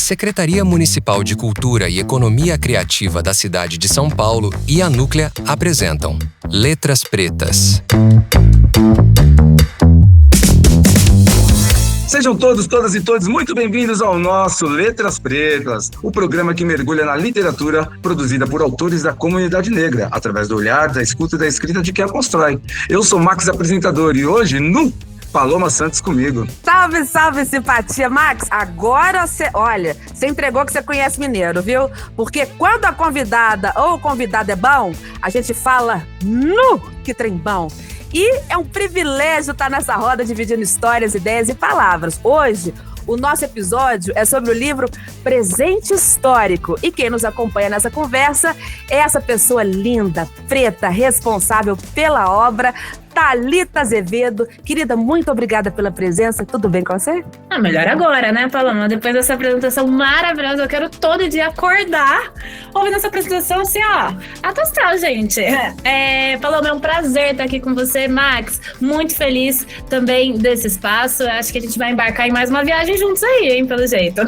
A Secretaria Municipal de Cultura e Economia Criativa da cidade de São Paulo e a Núclea apresentam Letras Pretas. Sejam todos, todas e todos muito bem-vindos ao nosso Letras Pretas, o programa que mergulha na literatura produzida por autores da comunidade negra, através do olhar, da escuta e da escrita de quem a constrói. Eu sou Max, apresentador, e hoje, Paloma Santos comigo. Salve, salve, simpatia. Max, agora você entregou que você conhece mineiro, viu? Porque quando a convidada ou o convidado é bom, a gente fala que trem bom. E é um privilégio estar nessa roda dividindo histórias, ideias e palavras. Hoje, o nosso episódio é sobre o livro Presente Histórico. E quem nos acompanha nessa conversa é essa pessoa linda, preta, responsável pela obra, Thalita Azevedo. Querida, muito obrigada pela presença. Tudo bem com você? Melhor agora, né, Paloma? Depois dessa apresentação maravilhosa, eu quero todo dia acordar ouvindo essa apresentação assim, alto astral, gente. Paloma, é um prazer estar aqui com você, Max. Muito feliz também desse espaço. Acho que a gente vai embarcar em mais uma viagem juntos aí, hein, pelo jeito.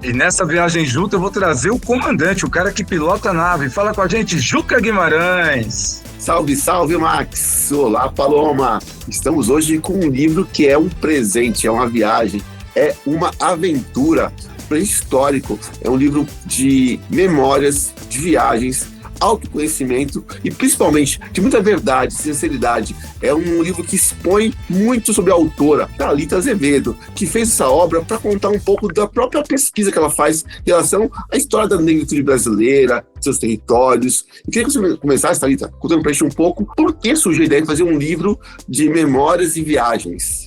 E nessa viagem junto eu vou trazer o comandante, o cara que pilota a nave. Fala com a gente, Juca Guimarães. Salve, salve, Max! Olá, Paloma! Estamos hoje com um livro que é um presente, é uma viagem, é uma aventura pré-histórico. É um livro de memórias, de viagens, autoconhecimento e principalmente de muita verdade, sinceridade. É um livro que expõe muito sobre a autora, Thalita Azevedo, que fez essa obra para contar um pouco da própria pesquisa que ela faz em relação à história da negritude brasileira, seus territórios. Eu queria que você começasse, Thalita, contando para a gente um pouco por que surgiu a ideia de fazer um livro de memórias e viagens.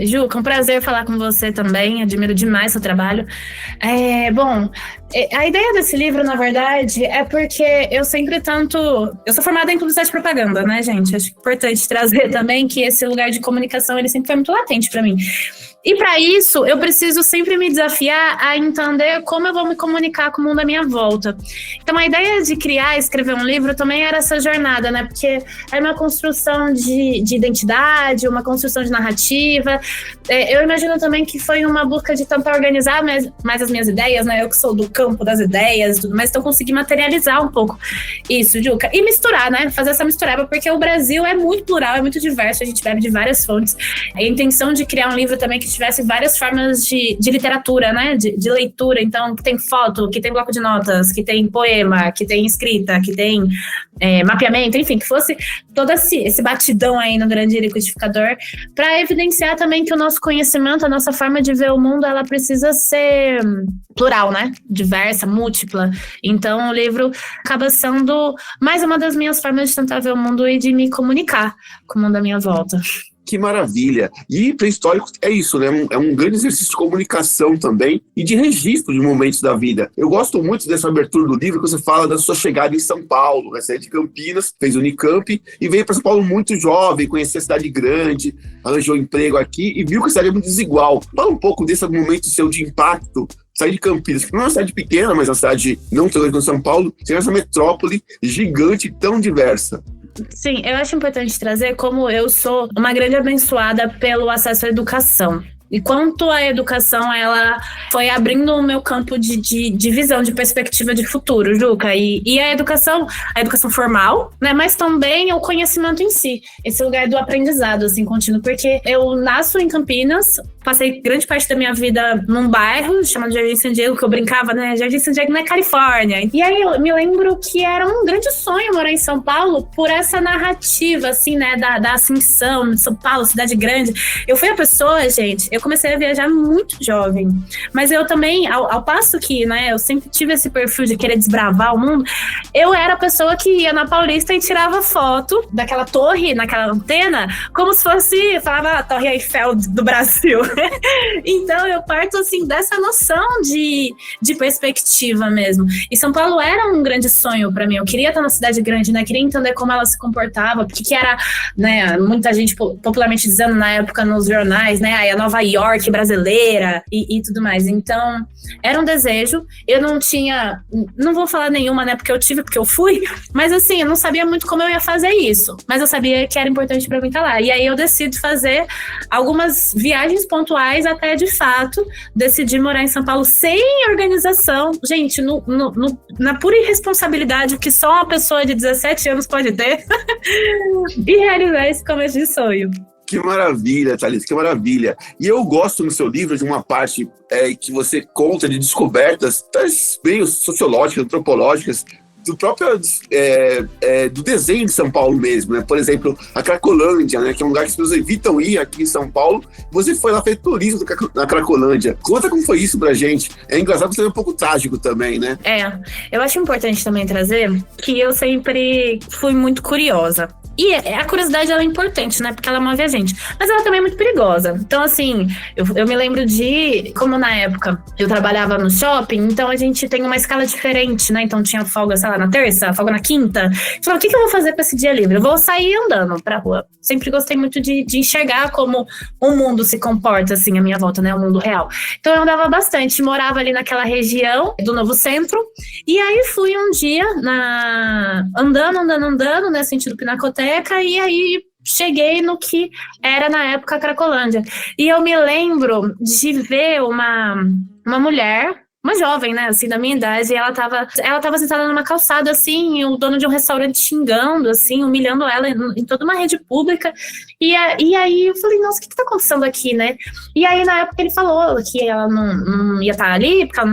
Juca, um prazer falar com você também, admiro demais seu trabalho. A ideia desse livro, na verdade, é porque eu sou formada em publicidade e propaganda, né, gente? Acho importante trazer também que esse lugar de comunicação, ele sempre foi muito latente para mim. E para isso, eu preciso sempre me desafiar a entender como eu vou me comunicar com o mundo à minha volta. Então, a ideia de escrever um livro também era essa jornada, né? Porque é uma construção de identidade, uma construção de narrativa. Eu imagino também que foi uma busca de tentar organizar mais as minhas ideias, né? Eu que sou do campo das ideias e tudo mais, então consegui materializar um pouco isso, Juca. E misturar, né? Fazer essa mistureba, porque o Brasil é muito plural, é muito diverso, a gente bebe de várias fontes. A intenção de criar um livro também que tivesse várias formas de literatura, né? De leitura. Então, que tem foto, que tem bloco de notas, que tem poema, que tem escrita, que tem mapeamento, enfim, que fosse todo esse batidão aí no grande liquidificador, para evidenciar também que o nosso conhecimento, a nossa forma de ver o mundo, ela precisa ser plural, né? Diversa, múltipla. Então, o livro acaba sendo mais uma das minhas formas de tentar ver o mundo e de me comunicar com o mundo à minha volta. Que maravilha! E pré-histórico é isso, né? É um grande exercício de comunicação também e de registro de momentos da vida. Eu gosto muito dessa abertura do livro, que você fala da sua chegada em São Paulo, né? Você é de Campinas, fez Unicamp e veio para São Paulo muito jovem, conheceu a cidade grande, arranjou emprego aqui e viu que a cidade é muito desigual. Fala um pouco desse momento seu de impacto. Sair de Campinas, que não é uma cidade pequena, mas é uma cidade não tão grande como São Paulo, ser essa metrópole gigante e tão diversa. Sim, eu acho importante trazer como eu sou uma grande abençoada pelo acesso à educação. E quanto a educação, ela foi abrindo o meu campo de visão, de perspectiva de futuro, Juca. E a educação formal, né? Mas também o conhecimento em si. Esse lugar do aprendizado, assim, contínuo. Porque eu nasço em Campinas, passei grande parte da minha vida num bairro chamado Jardim San Diego, que eu brincava, né? Jardim San Diego na Califórnia. E aí eu me lembro que era um grande sonho morar em São Paulo por essa narrativa, assim, né? Da ascensão de São Paulo, cidade grande. Eu fui a pessoa, gente, eu comecei a viajar muito jovem. Mas eu também, ao passo que, né, eu sempre tive esse perfil de querer desbravar o mundo, eu era a pessoa que ia na Paulista e tirava foto daquela torre, naquela antena, como se fosse, falava a Torre Eiffel do Brasil. Então eu parto, assim, dessa noção de perspectiva mesmo. E São Paulo era um grande sonho pra mim. Eu queria estar na cidade grande, né? Queria entender como ela se comportava, porque que era, né, muita gente popularmente dizendo na época nos jornais, né, a Nova York brasileira e tudo mais. Então, era um desejo. Eu não tinha, não vou falar nenhuma, né, porque eu fui, mas assim, eu não sabia muito como eu ia fazer isso, mas eu sabia que era importante para mim estar lá. E aí eu decido fazer algumas viagens pontuais até, de fato, decidi morar em São Paulo sem organização. Gente, na pura irresponsabilidade que só uma pessoa de 17 anos pode ter e realizar esse começo de sonho. Que maravilha, Thalita, que maravilha. E eu gosto no seu livro de uma parte que você conta de descobertas bem sociológicas, antropológicas, do próprio do desenho de São Paulo mesmo, né? Por exemplo, a Cracolândia, né? Que é um lugar que as pessoas evitam ir aqui em São Paulo. Você foi lá, fez turismo na Cracolândia. Conta como foi isso pra gente. É engraçado, você é um pouco trágico também, né? Eu acho importante também trazer que eu sempre fui muito curiosa. E a curiosidade, ela é importante, né? Porque ela move a gente. Mas ela também é muito perigosa. Então, assim, eu me lembro como na época eu trabalhava no shopping, então a gente tem uma escala diferente, né? Então tinha folga, sei lá, na terça, folga na quinta. Eu falava, o que eu vou fazer com esse dia livre? Eu vou sair andando pra rua. Sempre gostei muito de enxergar como o mundo se comporta, assim, à minha volta, né? O mundo real. Então eu andava bastante, morava ali naquela região do Novo Centro. E aí fui um dia andando, né? Sentido Pinacoteca. E aí cheguei no que era na época a Cracolândia. E eu me lembro de ver uma mulher, uma jovem, né, assim, da minha idade, e ela tava sentada numa calçada, assim, e o dono de um restaurante xingando, assim, humilhando ela em toda uma rede pública. E aí eu falei, nossa, o que tá acontecendo aqui, né? E aí na época ele falou que ela não ia estar ali, porque ela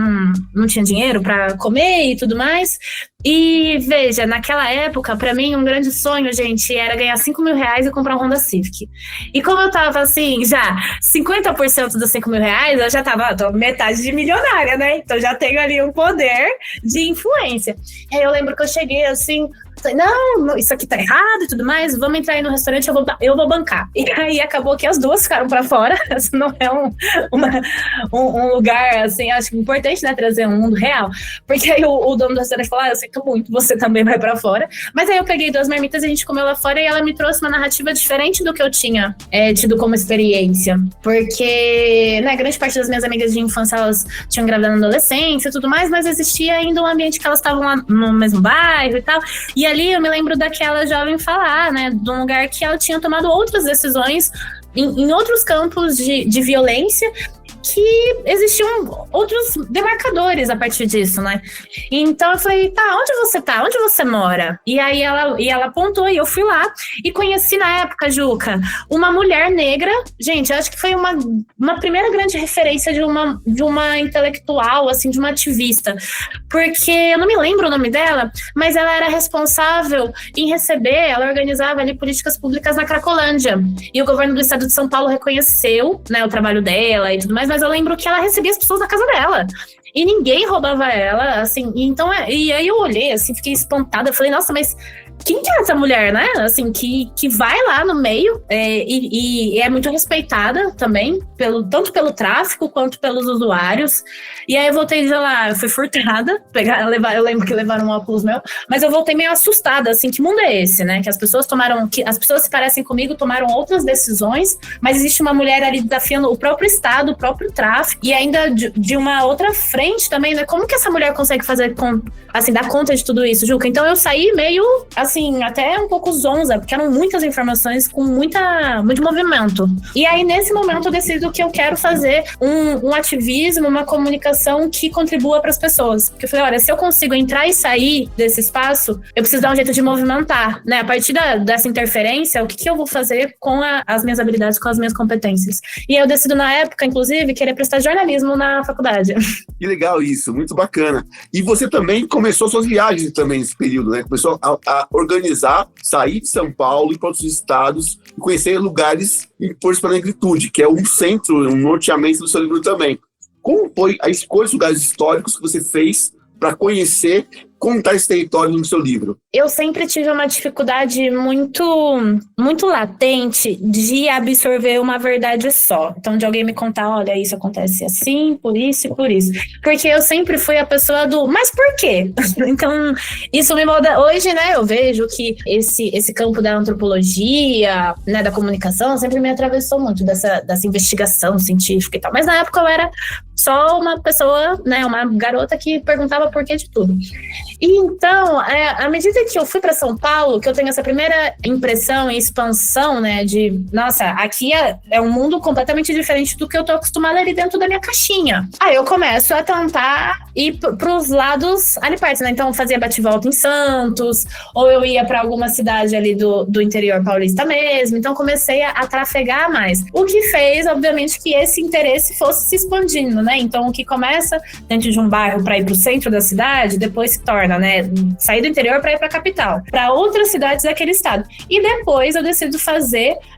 não tinha dinheiro pra comer e tudo mais. E veja, naquela época, pra mim, um grande sonho, gente, era ganhar 5 mil reais e comprar um Honda Civic. E como eu tava, assim, já 50% dos 5 mil reais, eu já tô metade de milionária, né? Então já tenho ali um poder de influência. E aí eu lembro que eu cheguei, assim, falei, não, isso aqui tá errado e tudo mais, vamos entrar aí no restaurante, eu vou bancar. E aí acabou que as duas ficaram pra fora. Isso não é um lugar, assim, acho que importante, né, trazer um mundo real. Porque aí o dono do restaurante falou, eu sinto muito, você também vai pra fora. Mas aí eu peguei 2 marmitas, a gente comeu lá fora e ela me trouxe uma narrativa diferente do que eu tinha tido como experiência. Porque, né, grande parte das minhas amigas de infância, elas tinham engravidado na adolescência e tudo mais, mas existia ainda um ambiente que elas estavam lá no mesmo bairro e tal. E ali eu me lembro daquela jovem falar, né, de um lugar que ela tinha tomado outras decisões em outros campos de violência, que existiam outros demarcadores a partir disso, né? Então eu falei, tá, onde você tá? Onde você mora? E aí ela apontou e eu fui lá e conheci na época, Juca, uma mulher negra. Gente, eu acho que foi uma primeira grande referência de uma intelectual, assim, de uma ativista. Porque eu não me lembro o nome dela, mas ela era responsável em receber, ela organizava ali políticas públicas na Cracolândia. E o governo do estado de São Paulo reconheceu, né, o trabalho dela e tudo mais, mas eu lembro que ela recebia as pessoas na casa dela. E ninguém roubava ela, assim. Então, e aí eu olhei, assim, fiquei espantada. Eu falei, nossa, mas quem que é essa mulher, né? Assim, que vai lá no meio e é muito respeitada também, tanto pelo tráfico quanto pelos usuários. E aí eu voltei de lá, eu fui furtada, eu lembro que levaram um óculos meu, mas eu voltei meio assustada, assim, que mundo é esse, né? Que as pessoas se parecem comigo, tomaram outras decisões, mas existe uma mulher ali desafiando o próprio Estado, o próprio tráfico, e ainda de uma outra frente também, né? Como que essa mulher consegue fazer, assim, dar conta de tudo isso, Juca? Então eu saí meio, assim, até um pouco zonza, porque eram muitas informações com muito movimento. E aí, nesse momento, eu decido que eu quero fazer um ativismo, uma comunicação que contribua para as pessoas. Porque eu falei, olha, se eu consigo entrar e sair desse espaço, eu preciso dar um jeito de movimentar, né? A partir dessa interferência, o que eu vou fazer com as minhas habilidades, com as minhas competências. E aí eu decido, na época, inclusive, querer prestar jornalismo na faculdade. Que legal isso, muito bacana. E você também começou suas viagens também nesse período, né? Começou a organizar, sair de São Paulo, ir para outros estados e conhecer lugares em Força para a Negritude, que é um centro, um norteamento do seu livro também. Como foi a escolha dos lugares históricos que você fez para conhecer, contar esse território no seu livro? Eu sempre tive uma dificuldade muito latente de absorver uma verdade só. Então, de alguém me contar, olha, isso acontece assim, por isso e por isso. Porque eu sempre fui a pessoa do, mas por quê? Então, isso me molda. Hoje, né, eu vejo que esse campo da antropologia, né, da comunicação, sempre me atravessou muito dessa investigação científica e tal. Mas na época eu era só uma pessoa, né, uma garota que perguntava por quê de tudo. E então, à medida que eu fui para São Paulo, que eu tenho essa primeira impressão e expansão, né, de, nossa, aqui é um mundo completamente diferente do que eu tô acostumada ali dentro da minha caixinha. Aí eu começo a tentar ir pros lados ali perto, né, então eu fazia bate-volta em Santos, ou eu ia para alguma cidade ali do interior paulista mesmo, então comecei a trafegar mais. O que fez, obviamente, que esse interesse fosse se expandindo, né, então o que começa dentro de um bairro para ir pro centro da cidade, depois se torna, né, sair do interior para ir para a capital, para outras cidades daquele estado. E depois eu decido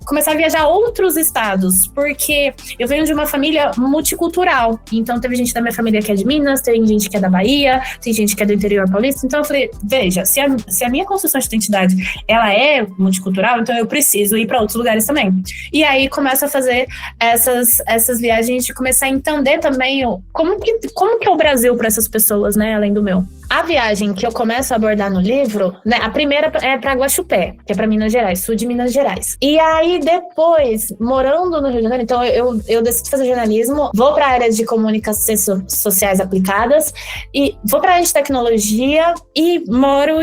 começar a viajar a outros estados, porque eu venho de uma família multicultural. Então teve gente da minha família que é de Minas, tem gente que é da Bahia, tem gente que é do interior paulista. Então eu falei, veja, se a minha construção de identidade ela é multicultural, então eu preciso ir para outros lugares também. E aí começo a fazer essas viagens de começar a entender também como que é o Brasil para essas pessoas, né, além do meu. A viagem que eu começo a abordar no livro, né, a primeira é para Guaxupé, que é para Minas Gerais, sul de Minas Gerais. E aí depois, morando no Rio de Janeiro, então eu decido fazer jornalismo, vou para a área de comunicações sociais aplicadas e vou para a área de tecnologia e moro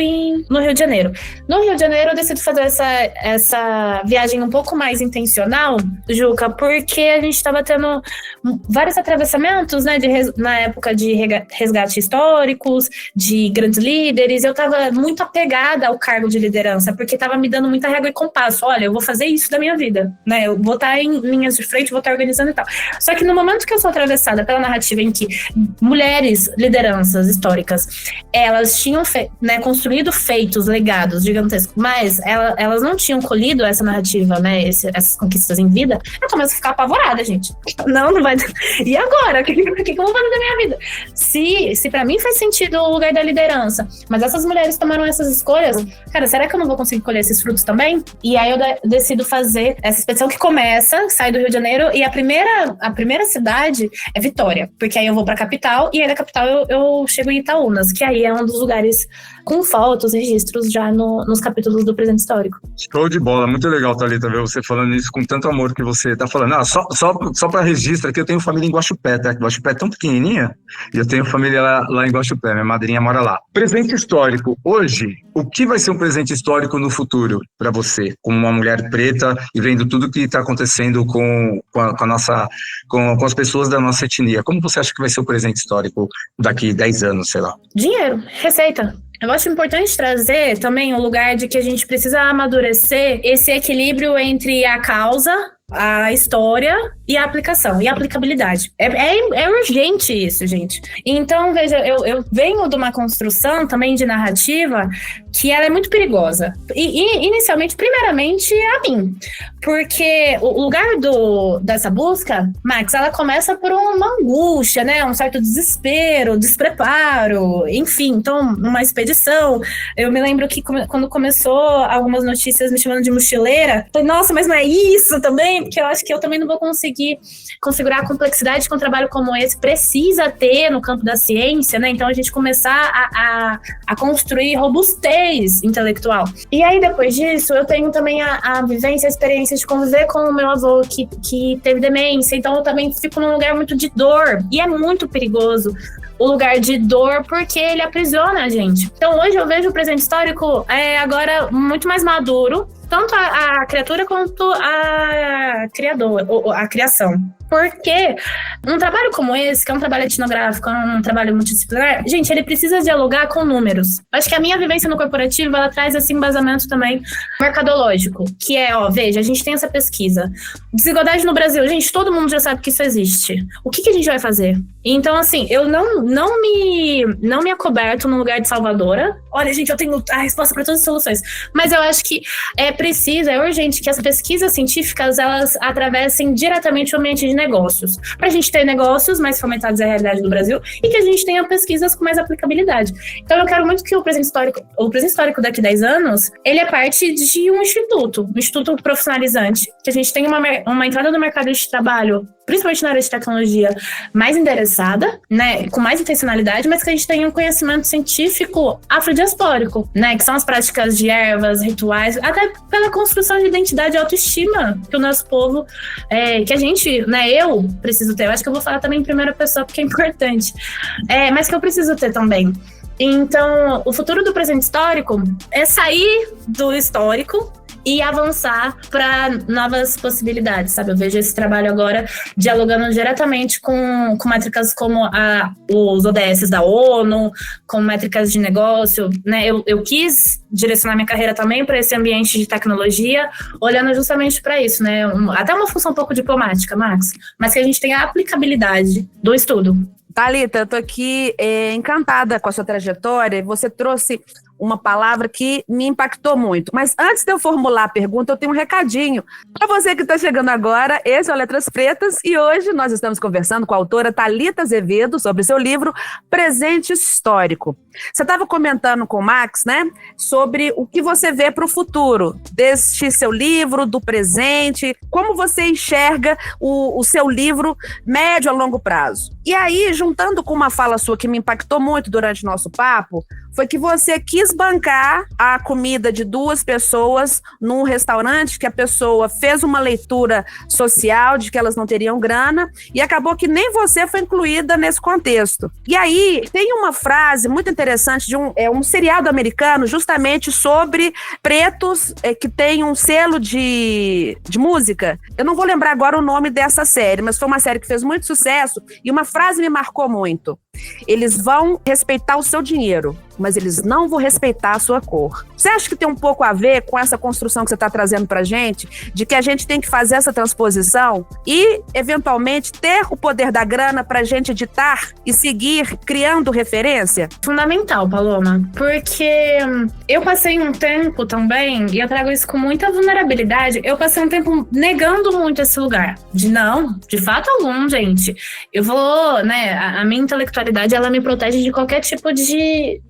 no Rio de Janeiro. No Rio de Janeiro eu decido fazer essa viagem um pouco mais intencional, Juca, porque a gente estava tendo vários atravessamentos, né, na época de resgate históricos, de grandes líderes, eu estava muito apegada ao cargo de liderança, porque estava me dando muita régua e compasso. Olha, eu vou fazer isso da minha vida, né? Eu vou estar em linhas de frente, vou estar organizando e tal. Só que no momento que eu sou atravessada pela narrativa em que mulheres, lideranças históricas, elas tinham construído feitos, legados gigantescos, mas elas não tinham colhido essa narrativa, né? Essas conquistas em vida, eu começo a ficar apavorada, gente. Não vai... E agora? O que eu vou fazer da minha vida? Se pra mim faz sentido o lugar da liderança, mas essas mulheres tomaram essas escolhas, cara, será que eu não vou conseguir colher esses frutos também? E aí eu decido fazer essa expedição que sai do Rio de Janeiro, e a primeira cidade é Vitória, porque aí eu vou pra capital, e aí da capital eu chego em Itaúnas, que aí é um dos lugares com fotos, registros já nos capítulos do Presente Histórico. Show de bola, muito legal, Thalita, ver você falando isso com tanto amor que você tá falando. Só para registro aqui, eu tenho família em Guaxupé, tá? Guaxupé é tão pequenininha, e eu tenho família lá em Guaxupé, minha madrinha mora lá. Presente histórico, hoje, o que vai ser um presente histórico no futuro para você, como uma mulher preta e vendo tudo que está acontecendo com as pessoas da nossa etnia? Como você acha que vai ser o presente histórico daqui 10 anos, sei lá? Dinheiro, receita. Eu acho importante trazer também o lugar de que a gente precisa amadurecer esse equilíbrio entre a causa, a história e a aplicação, e a aplicabilidade. É urgente isso, gente. Então, veja, eu venho de uma construção também de narrativa que ela é muito perigosa. E inicialmente, primeiramente, a mim. Porque o lugar dessa busca, Max, ela começa por uma angústia, né? Um certo desespero, despreparo, enfim. Então, uma expedição. Eu me lembro que quando começou algumas notícias me chamando de mochileira, eu falei, nossa, mas não é isso também? Porque eu acho que eu também não vou conseguir configurar a complexidade que um trabalho como esse precisa ter no campo da ciência, né? Então a gente começar a construir robustez intelectual. E aí depois disso eu tenho também a vivência, a experiência de conviver com o meu avô que teve demência, então eu também fico num lugar muito de dor, e é muito perigoso o lugar de dor, porque ele aprisiona a gente. Então hoje eu vejo o presente histórico agora muito mais maduro, tanto a criatura quanto a criação. Porque um trabalho como esse, que é um trabalho etnográfico, um trabalho multidisciplinar, gente, ele precisa dialogar com números. Acho que a minha vivência no corporativo, ela traz esse embasamento também mercadológico, que veja, a gente tem essa pesquisa. Desigualdade no Brasil, gente, todo mundo já sabe que isso existe. O que a gente vai fazer? Então, assim, eu não me acoberto no lugar de salvadora. Olha, gente, eu tenho a resposta para todas as soluções. Mas eu acho que é urgente que as pesquisas científicas, elas atravessem diretamente o ambiente de negócios. Para a gente ter negócios mais fomentados à realidade do Brasil e que a gente tenha pesquisas com mais aplicabilidade. Então, eu quero muito que o presente histórico daqui a 10 anos, ele é parte de um instituto profissionalizante, que a gente tenha uma entrada no mercado de trabalho, principalmente na área de tecnologia, mais interessada, né, com mais intencionalidade, mas que a gente tenha um conhecimento científico afrodiaspórico, né, que são as práticas de ervas, rituais, até pela construção de identidade e autoestima que o nosso povo, que a gente, né, eu preciso ter. Eu acho que eu vou falar também em primeira pessoa, porque é importante, mas que eu preciso ter também. Então, o futuro do presente histórico é sair do histórico e avançar para novas possibilidades, sabe? Eu vejo esse trabalho agora dialogando diretamente com métricas como os ODS da ONU, com métricas de negócio, né? Eu quis direcionar minha carreira também para esse ambiente de tecnologia, olhando justamente para isso, né? Até uma função um pouco diplomática, Max, mas que a gente tenha a aplicabilidade do estudo. Thalita, eu tô aqui encantada com a sua trajetória. Você trouxe uma palavra que me impactou muito. Mas antes de eu formular a pergunta, eu tenho um recadinho. Para você que está chegando agora, esse é o Letras Pretas e hoje nós estamos conversando com a autora Thalita Azevedo sobre seu livro Presente Histórico. Você estava comentando com o Max, né, sobre o que você vê para o futuro deste seu livro, do presente, como você enxerga o seu livro médio a longo prazo. E aí, juntando com uma fala sua que me impactou muito durante o nosso papo, foi que você quis bancar a comida de 2 pessoas num restaurante, que a pessoa fez uma leitura social de que elas não teriam grana e acabou que nem você foi incluída nesse contexto. E aí tem uma frase muito interessante de um seriado americano justamente sobre pretos que tem um selo de música. Eu não vou lembrar agora o nome dessa série, mas foi uma série que fez muito sucesso e uma frase me marcou muito. Eles vão respeitar o seu dinheiro, mas eles não vão respeitar a sua cor. Você acha que tem um pouco a ver com essa construção que você está trazendo pra gente, de que a gente tem que fazer essa transposição e, eventualmente, ter o poder da grana pra gente editar e seguir criando referência? Fundamental, Paloma, porque eu passei um tempo também, e eu trago isso com muita vulnerabilidade, eu passei um tempo negando muito esse lugar. De fato algum, gente. Eu vou, né, a minha intelectualidade, ela me protege de qualquer tipo de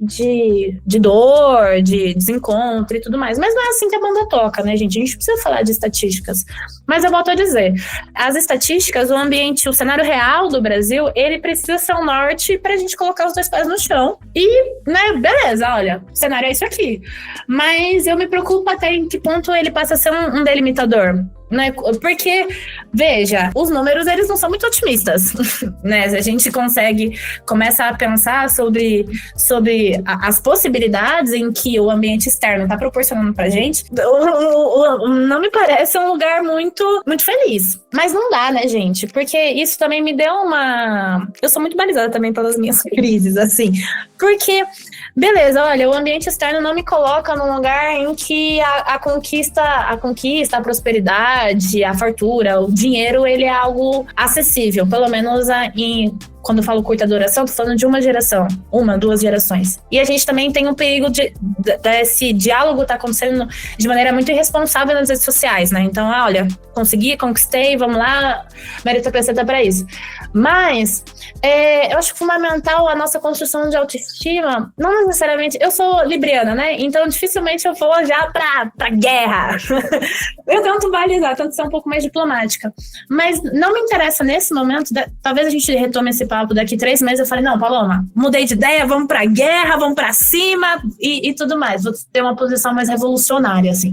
dor, de desencontro e tudo mais. Mas não é assim que a banda toca, né, gente? A gente precisa falar de estatísticas. Mas eu volto a dizer, as estatísticas, o ambiente, o cenário real do Brasil, ele precisa ser um norte pra gente colocar os 2 pés no chão. E, né, beleza, olha, o cenário é isso aqui. Mas eu me preocupo até em que ponto ele passa a ser um delimitador. Né? Porque, veja, os números, eles não são muito otimistas, né? Se a gente começa a pensar sobre as possibilidades em que o ambiente externo está proporcionando pra gente, não me parece um lugar muito, muito feliz. Mas não dá, né, gente? Porque isso também me deu eu sou muito balizada também pelas minhas crises, assim. Porque, beleza, olha, o ambiente externo não me coloca num lugar em que a conquista, a prosperidade, a fartura, o dinheiro, ele é algo acessível, pelo menos quando eu falo curta duração, tô falando de uma geração, 2 gerações. E a gente também tem um perigo desse diálogo tá acontecendo de maneira muito irresponsável nas redes sociais, né? Então, olha, conquistei, vamos lá, meritocracia pra isso. Mas, eu acho fundamental a nossa construção de autoestima, não necessariamente, eu sou libriana, né? Então, dificilmente eu vou já pra guerra. Eu tento balizar, tento ser um pouco mais diplomática. Mas não me interessa nesse momento, talvez a gente retome esse papo daqui 3 meses, eu falei, não, Paloma, mudei de ideia, vamos pra guerra, vamos pra cima e tudo mais. Vou ter uma posição mais revolucionária, assim.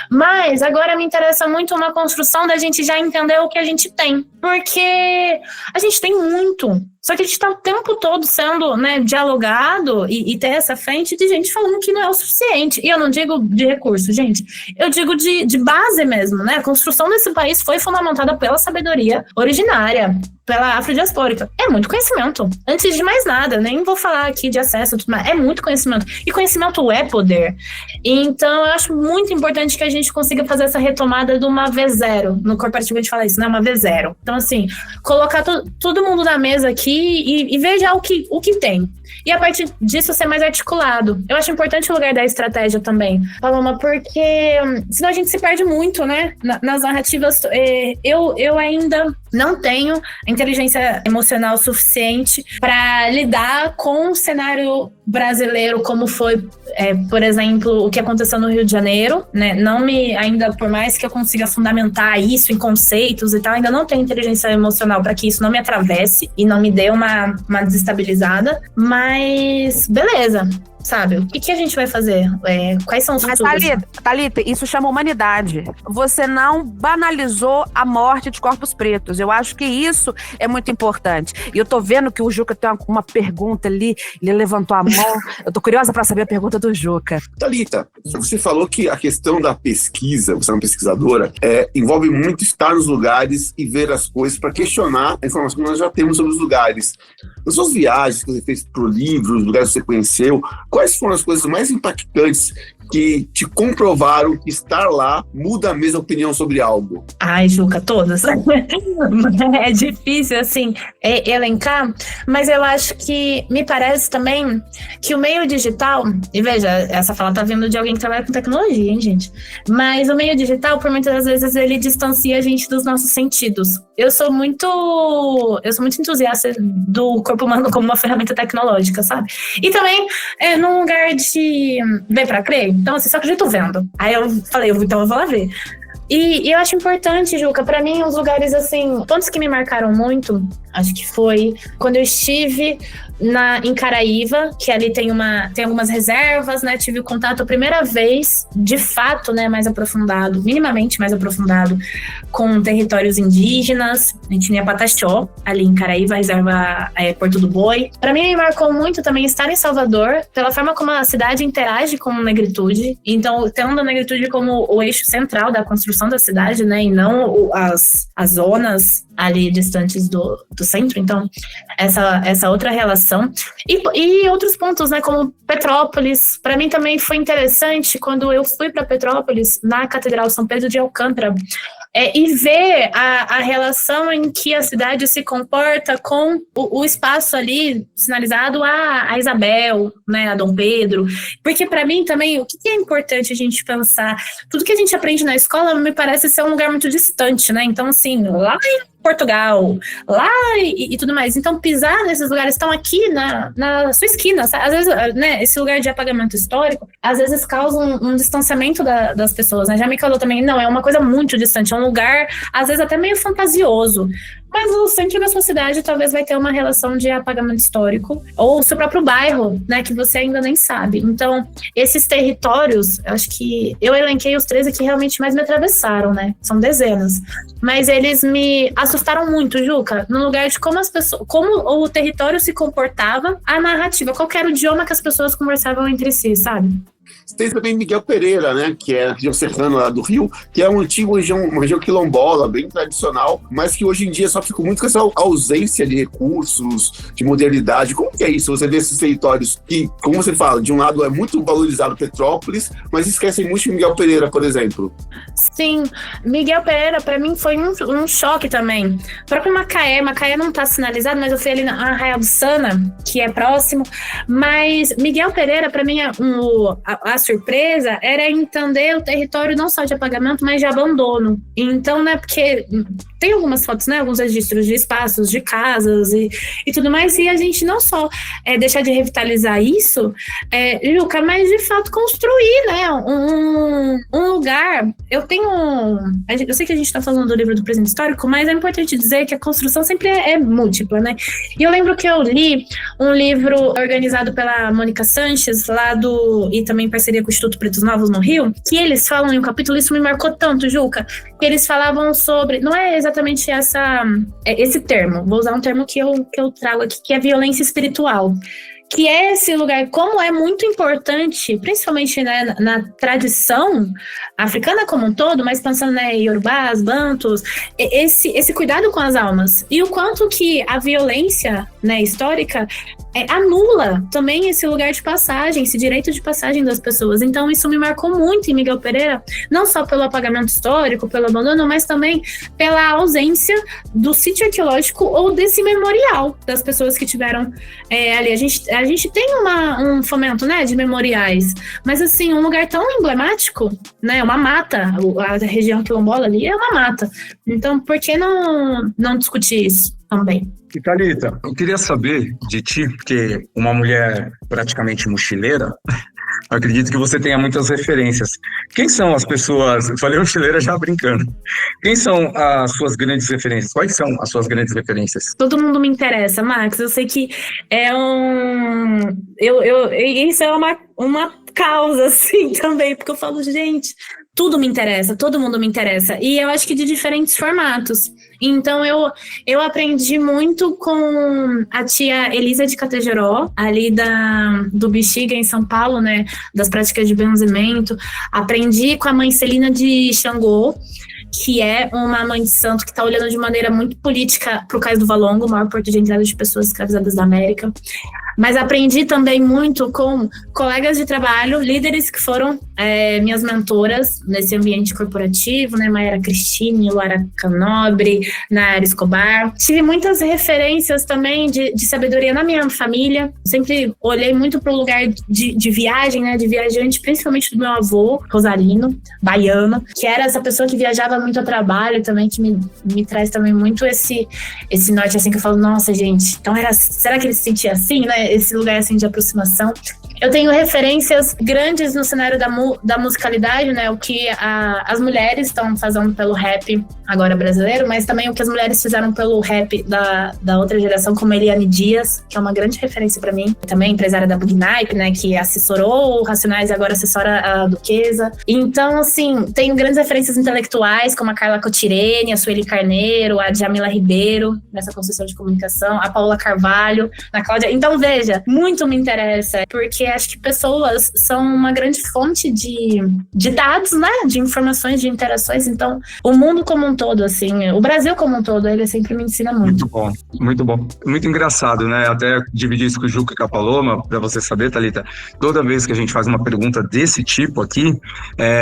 Mas agora me interessa muito uma construção da gente já entender o que a gente tem. Porque a gente tem muito. Só que a gente está o tempo todo sendo, né, dialogado e ter essa frente de gente falando que não é o suficiente. E eu não digo de recurso, gente. Eu digo de base mesmo, né? A construção desse país foi fundamentada pela sabedoria originária, pela afrodiaspórica. É muito conhecimento. Antes de mais nada, nem vou falar aqui de acesso, mas é muito conhecimento. E conhecimento é poder. Então, eu acho muito importante que a gente consiga fazer essa retomada de uma V0. No corporativo a gente fala isso, né? Uma V0. Então, assim, colocar todo mundo na mesa aqui e ver já o que tem. E a partir disso ser mais articulado. Eu acho importante o lugar da estratégia também, Paloma, porque senão a gente se perde muito, né? Nas narrativas. Eu ainda não tenho a inteligência emocional suficiente para lidar com o cenário brasileiro, como foi, por exemplo, o que aconteceu no Rio de Janeiro, né? Ainda, por mais que eu consiga fundamentar isso em conceitos e tal, ainda não tenho inteligência emocional para que isso não me atravesse e não me dê uma desestabilizada, mas beleza. Sabe, o que a gente vai fazer? Quais são os futuros? Mas, Thalita, isso chama humanidade. Você não banalizou a morte de corpos pretos. Eu acho que isso é muito importante. E eu tô vendo que o Juca tem uma pergunta ali, ele levantou a mão. Eu tô curiosa para saber a pergunta do Juca. Thalita, você falou que a questão da pesquisa, você é uma pesquisadora, envolve muito estar nos lugares e ver as coisas para questionar a informação que nós já temos sobre os lugares. Nas suas viagens que você fez pro livro, os lugares que você conheceu, quais foram as coisas mais impactantes que te comprovaram que estar lá muda a mesma opinião sobre algo? Ai, Juca, todas. É difícil, assim, elencar, mas eu acho que me parece também que o meio digital, e veja, essa fala tá vindo de alguém que trabalha com tecnologia, hein, gente? Mas o meio digital, por muitas vezes, ele distancia a gente dos nossos sentidos. Eu sou muito entusiasta do corpo humano como uma ferramenta tecnológica, sabe? E também, num lugar de ver pra crer, então, assim, só acredito vendo. Aí eu falei, então eu vou lá ver. E eu acho importante, Juca, pra mim, os lugares, assim, pontos que me marcaram muito, acho que foi quando eu estive em Caraíva, que ali tem algumas reservas, né? Tive o contato a primeira vez, de fato, né, mais aprofundado, minimamente mais aprofundado, com territórios indígenas. A gente ia Pataxó, ali em Caraíva, reserva Porto do Boi. Pra mim, me marcou muito também estar em Salvador, pela forma como a cidade interage com a negritude. Então, tendo a negritude como o eixo central da construção da cidade, né? E não as zonas ali distantes do centro. Então, essa outra relação. E outros pontos, né, como Petrópolis. Para mim também foi interessante quando eu fui para Petrópolis, na Catedral São Pedro de Alcântara, e ver a relação em que a cidade se comporta com o espaço ali sinalizado a Isabel, né, a Dom Pedro. Porque para mim também, o que é importante a gente pensar? Tudo que a gente aprende na escola me parece ser um lugar muito distante, né? Então, assim, lá em Portugal, lá e tudo mais. Então, pisar nesses lugares estão aqui na sua esquina. Sabe? Às vezes, né, esse lugar de apagamento histórico, às vezes causa um distanciamento das pessoas, né? Já me causou também, não, é uma coisa muito distante, é um lugar, às vezes, até meio fantasioso. Mas o centro da sua cidade talvez vai ter uma relação de apagamento histórico, ou o seu próprio bairro, né, que você ainda nem sabe. Então, esses territórios, eu acho que eu elenquei os 13 que realmente mais me atravessaram, né? São dezenas. Mas eles me assustaram muito, Juca, no lugar de como o território se comportava, a narrativa, qual era o idioma que as pessoas conversavam entre si, sabe? Tem também Miguel Pereira, né, que é a região serrana lá do Rio, que é uma antiga uma região quilombola, bem tradicional, mas que hoje em dia sofre muito com essa ausência de recursos, de modernidade. Como que é isso? Você vê esses territórios que, como você fala, de um lado é muito valorizado Petrópolis, mas esquecem muito de Miguel Pereira, por exemplo. Sim, Miguel Pereira para mim foi um choque também. O próprio Macaé não está sinalizado, mas eu fui ali na Arraial do Sana, que é próximo, mas Miguel Pereira para mim a surpresa era entender o território não só de apagamento, mas de abandono. Então, né, porque tem algumas fotos, né, alguns registros de espaços, de casas e tudo mais, e a gente não só deixar de revitalizar isso, Juca, mas de fato construir, né, um lugar. Eu sei que a gente está falando do livro do presente histórico, mas é importante dizer que a construção sempre é múltipla, né? E eu lembro que eu li um livro organizado pela Mônica Sanches, e também em parceria com o Instituto Pretos Novos no Rio, que eles falam em um capítulo, isso me marcou tanto, Juca, que eles falavam sobre, não é exatamente esse termo, vou usar um termo que eu trago aqui, que é violência espiritual, que é esse lugar, como é muito importante, principalmente, né, na tradição africana como um todo, mas pensando, né, iorubás, bantus, esse cuidado com as almas. E o quanto que a violência, né, histórica anula também esse lugar de passagem, esse direito de passagem das pessoas. Então isso me marcou muito em Miguel Pereira, não só pelo apagamento histórico, pelo abandono, mas também pela ausência do sítio arqueológico ou desse memorial das pessoas que tiveram ali. A gente tem um fomento, né, de memoriais, mas assim, um lugar tão emblemático, né, uma mata, a região quilombola ali é uma mata. Então por que não discutir isso também? E Thalita, eu queria saber de ti, porque uma mulher praticamente mochileira, eu acredito que você tenha muitas referências. Quem são as pessoas, eu falei mochileira já brincando, quem são as suas grandes referências? Quais são as suas grandes referências? Todo mundo me interessa, Max, eu sei que é isso é uma causa, assim, também, porque eu falo, gente, tudo me interessa, todo mundo me interessa, e eu acho que de diferentes formatos. Então eu aprendi muito com a tia Elisa de Categeró, ali do Bexiga, em São Paulo, né, das práticas de benzimento. Aprendi com a mãe Celina de Xangô, que é uma mãe de santo que está olhando de maneira muito política para o Cais do Valongo, o maior porto de entrada de pessoas escravizadas da América. Mas aprendi também muito com colegas de trabalho, líderes que foram minhas mentoras nesse ambiente corporativo, né? Mayara Cristine, Luara Canobre, Nayara Escobar. Tive muitas referências também de sabedoria na minha família. Sempre olhei muito para o lugar de viagem, né? De viajante, principalmente do meu avô, Rosalino, baiano, que era essa pessoa que viajava muito a trabalho também, que me traz também muito esse norte, assim, que eu falo, nossa, gente, então será que ele se sentia assim, né? Esse lugar, assim, de aproximação. Eu tenho referências grandes no cenário da musicalidade, né? O que as mulheres estão fazendo pelo rap agora brasileiro, mas também o que as mulheres fizeram pelo rap da outra geração, como Eliane Dias, que é uma grande referência para mim. Também empresária da Bugnaip, né? Que assessorou o Racionais e agora assessora a Duquesa. Então, assim, tenho grandes referências intelectuais, como a Carla Cotirene, a Sueli Carneiro, a Djamila Ribeiro, nessa construção de comunicação, a Paula Carvalho, a Cláudia. Então, veja, muito me interessa, porque acho que pessoas são uma grande fonte de dados, né? De informações, de interações. Então, o mundo como um todo, assim, o Brasil como um todo, ele sempre me ensina muito. Muito bom, muito bom. Muito engraçado, né? Até dividir isso com o Juca e com a Paloma, pra você saber, Thalita, toda vez que a gente faz uma pergunta desse tipo aqui,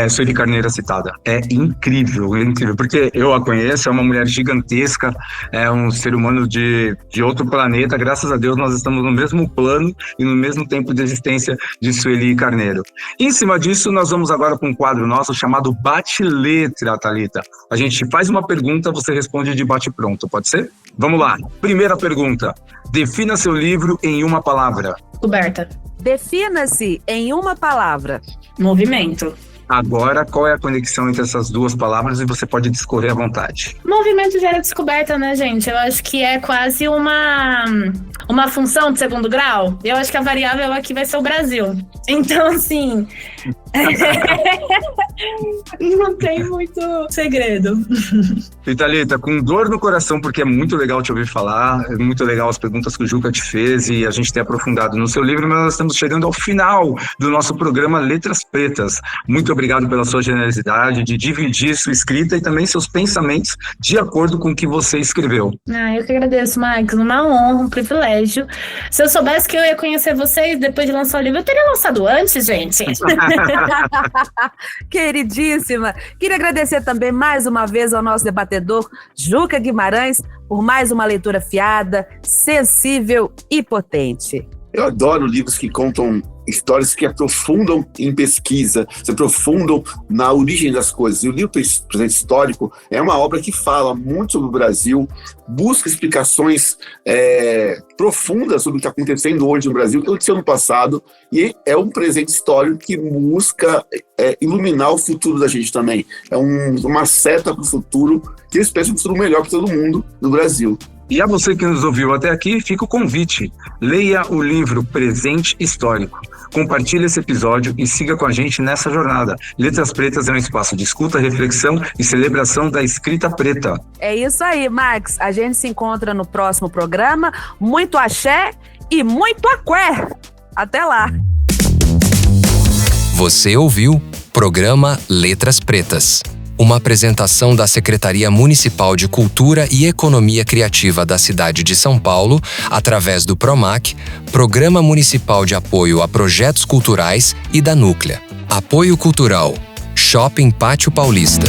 Sueli Carneiro é citada. É incrível, porque eu a conheço, é uma mulher gigantesca, é um ser humano de outro planeta. Graças a Deus, nós estamos no mesmo plano e no mesmo tempo de existência de Sueli Carneiro. Em cima disso, nós vamos agora para um quadro nosso chamado Bate-Letra, Thalita. A gente faz uma pergunta, você responde de bate-pronto, pode ser? Vamos lá. Primeira pergunta. Defina seu livro em uma palavra. Descoberta. Defina-se em uma palavra. Movimento. Agora, qual é a conexão entre essas duas palavras e você pode discorrer à vontade? Movimento gera descoberta, né, gente? Eu acho que é quase uma função de segundo grau. Eu acho que a variável aqui vai ser o Brasil. Então, assim... não tem muito segredo. E Thalita, com dor no coração, porque é muito legal te ouvir falar, é muito legal as perguntas que o Juca te fez e a gente tem aprofundado no seu livro, mas nós estamos chegando ao final do nosso programa Letras Pretas. Muito obrigado pela sua generosidade de dividir sua escrita e também seus pensamentos de acordo com o que você escreveu. Eu que agradeço, Max. Uma honra, um privilégio. Se eu soubesse que eu ia conhecer vocês depois de lançar o livro, eu teria lançado antes, gente. Queridíssima, queria agradecer também mais uma vez ao nosso debatedor Juca Guimarães por mais uma leitura fiada, sensível e potente. Eu adoro livros que contam histórias que aprofundam em pesquisa, se aprofundam na origem das coisas. E o livro Presente Histórico é uma obra que fala muito sobre o Brasil, busca explicações profundas sobre o que está acontecendo hoje no Brasil, o que aconteceu no passado, e é um presente histórico que busca iluminar o futuro da gente também. É uma seta para o futuro, que eu espero um futuro melhor para todo mundo no Brasil. E a você que nos ouviu até aqui, fica o convite. Leia o livro Presente Histórico. Compartilhe esse episódio e siga com a gente nessa jornada. Letras Pretas é um espaço de escuta, reflexão e celebração da escrita preta. É isso aí, Max. A gente se encontra no próximo programa. Muito axé e muito aqué! Até lá! Você ouviu Programa Letras Pretas. Uma apresentação da Secretaria Municipal de Cultura e Economia Criativa da cidade de São Paulo, através do PROMAC, Programa Municipal de Apoio a Projetos Culturais, e da Núclea. Apoio Cultural. Shopping Pátio Paulista.